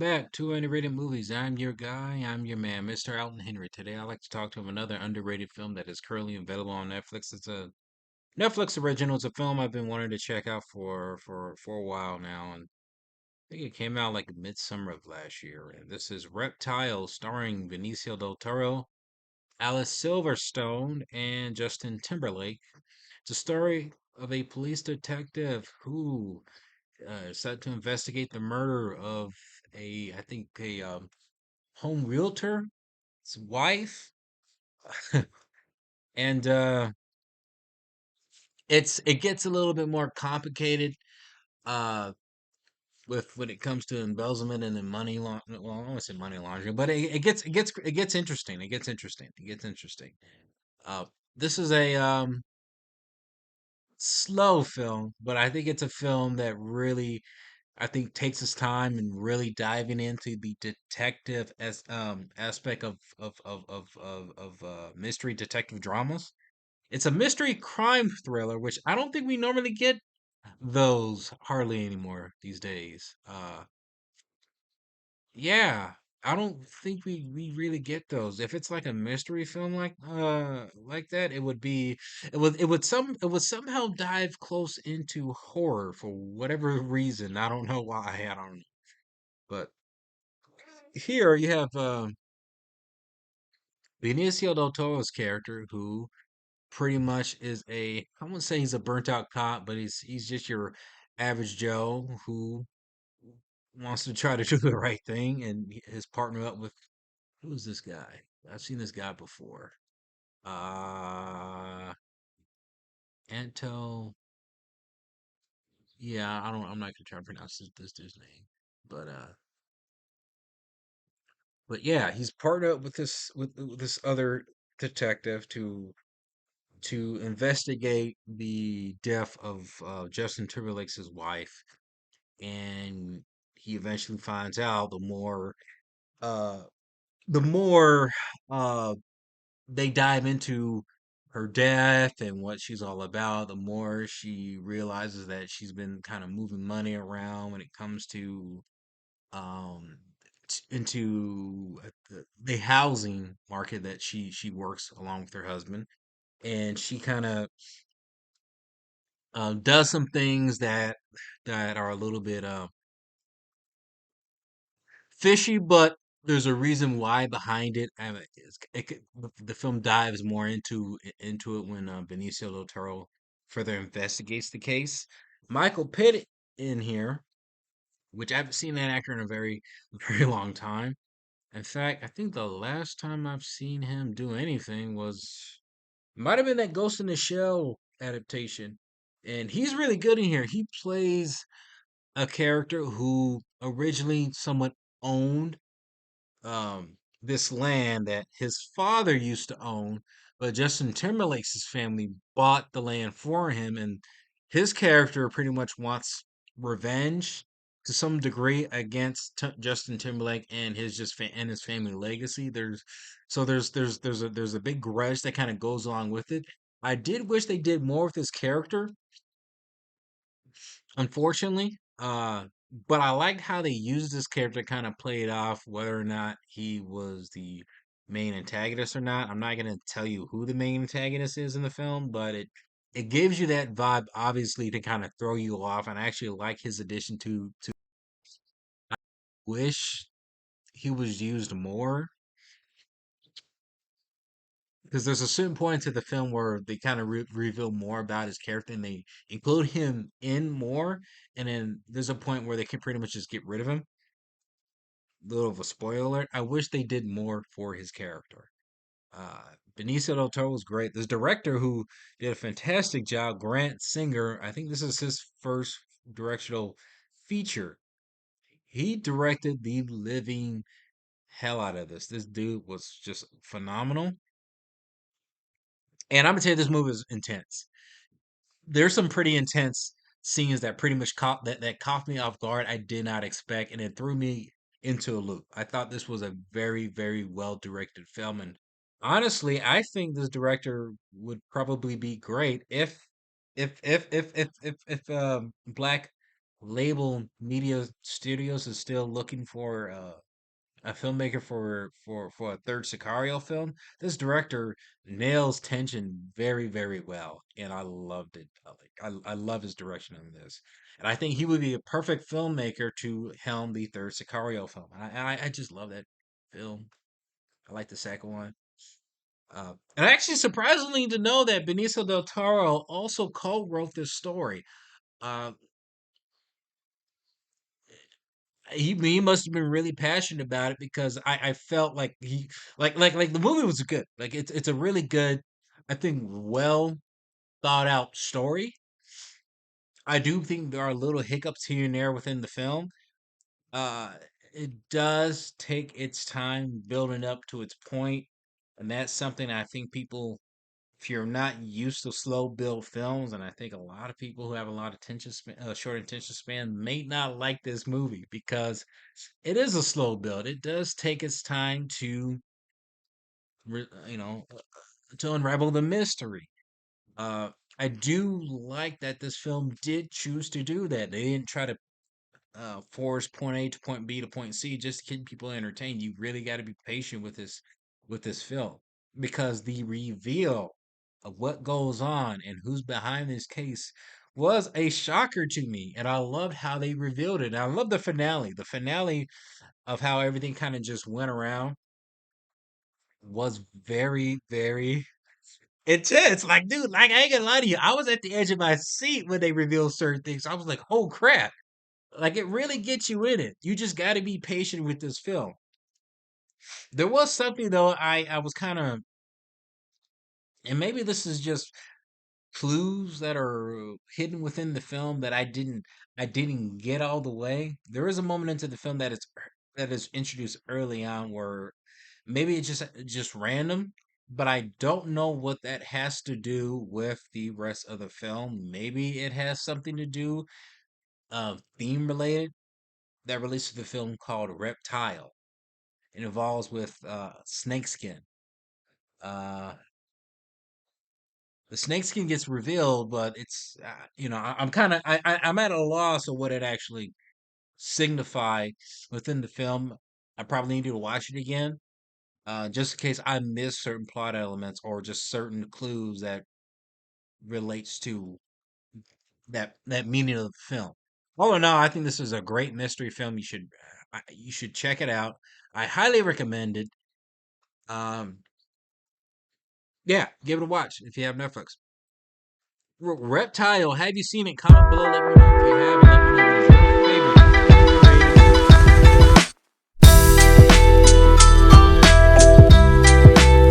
back to Underrated Movies. I'm your guy, I'm your man, Mr. Alton Henry. Today I'd like to talk to him another underrated film that is currently available on Netflix. It's a Netflix original. It's a film I've been wanting to check out for a while now, and I think it came out like midsummer of last year. And this is Reptile, starring Benicio Del Toro, Alice Silverstone, and Justin Timberlake. It's a story of a police detective who set to investigate the murder of I think, a home realtor's wife, and it gets a little bit more complicated uh, with when it comes to embezzlement and then money laun. Well, I don't want to say money laundering, but it gets interesting. It gets interesting. It gets interesting. Uh, this is a slow film, but I think it's a film that really I think takes its time and really diving into the detective as aspect of mystery detective dramas. It's a mystery crime thriller, which I don't think we normally get those hardly anymore these days. Yeah, I don't think we really get those. If it's like a mystery film like that, it would somehow dive close into horror for whatever reason. I don't know why. I don't know. But here you have Benicio del Toro's character, who pretty much is I wouldn't say he's a burnt out cop, but he's just your average Joe who wants to try to do the right thing, and his partner up with who is this guy? I've seen this guy before. Uh Anto. Yeah, I don't. I'm not gonna try to pronounce this dude's name, but yeah, he's partnered up with this other detective to investigate the death of Justin Timberlake's his wife, and he eventually finds out uh, the more they dive into her death and what she's all about, the more she realizes that she's been kind of moving money around when it comes to um into the housing market that she works along with her husband, and she kind of does some things that are a little bit fishy, but there's a reason why behind it. And the film dives more into it when Benicio del Toro further investigates the case. Michael Pitt in here, which I haven't seen that actor in a very very long time. In fact, I think the last time I've seen him do anything was might have been that Ghost in the Shell adaptation, and he's really good in here. He plays a character who originally somewhat owned this land that his father used to own, but Justin Timberlake's family bought the land for him, and his character pretty much wants revenge to some degree against Justin Timberlake and and his family legacy. There's a big grudge that kind of goes along with it. I did wish they did more with his character, unfortunately. But I liked how they used this character to kind of play it off, whether or not he was the main antagonist or not. I'm not gonna tell you who the main antagonist is in the film, but it gives you that vibe, obviously, to kind of throw you off. And I actually like his addition to wish he was used more, because there's a certain point to the film where they kind of reveal more about his character and they include him in more, and then there's a point where they can pretty much just get rid of him. Little of a spoiler alert. I wish they did more for his character. Benicio del Toro was great. This director who did a fantastic job, Grant Singer. I think this is his first directorial feature. He directed the living hell out of this. This dude was just phenomenal. And I'm gonna tell you, this movie is intense. There's some pretty intense scenes that pretty much caught me off guard. I did not expect, and it threw me into a loop. I thought this was a very very well directed film, and honestly, I think this director would probably be great if Black label Media Studios is still looking for a filmmaker for a third Sicario film. This director nails tension very, very well, and I loved it. I love his direction on this, and I think he would be a perfect filmmaker to helm the third Sicario film. I just love that film. I like the second one. And actually, surprisingly to know that Benicio del Toro also co-wrote this story. Uh, he must have been really passionate about it because I felt like he like the movie was good. Like it's a really good, I think, well thought out story. I do think there are little hiccups here and there within the film. Uh, it does take its time building up to its point, and that's something I think people, if you're not used to slow build films, and I think a lot of people who have a lot of short attention span may not like this movie because it is a slow build. It does take its time to, you know, to unravel the mystery. Uh, I do like that this film did choose to do that. They didn't try to force point A to point B to point C just to keep people entertained. You really got to be patient with this film because the reveal of what goes on and who's behind this case was a shocker to me, and I loved how they revealed it. And I love the finale. The finale of how everything kind of just went around was very, very intense. Like, dude, like I ain't gonna lie to you, I was at the edge of my seat when they revealed certain things. I was like, oh crap. Like it really gets you in it. You just gotta be patient with this film. There was something though, I was kind of, and maybe this is just clues that are hidden within the film that I didn't get all the way. There is a moment into the film that is introduced early on where maybe it's just random, but I don't know what that has to do with the rest of the film. Maybe it has something to do theme related that relates to the film called Reptile. It involves with snakeskin. Uh, the snakeskin gets revealed, but it's I'm kind of I'm at a loss of what it actually signified within the film. I probably need to watch it again, just in case I miss certain plot elements or just certain clues that relates to that meaning of the film. All in all, I think this is a great mystery film. You should check it out. I highly recommend it. Um, yeah, give it a watch if you have Netflix. Reptile, have you seen it? Comment below. Let me know if you have. And let me know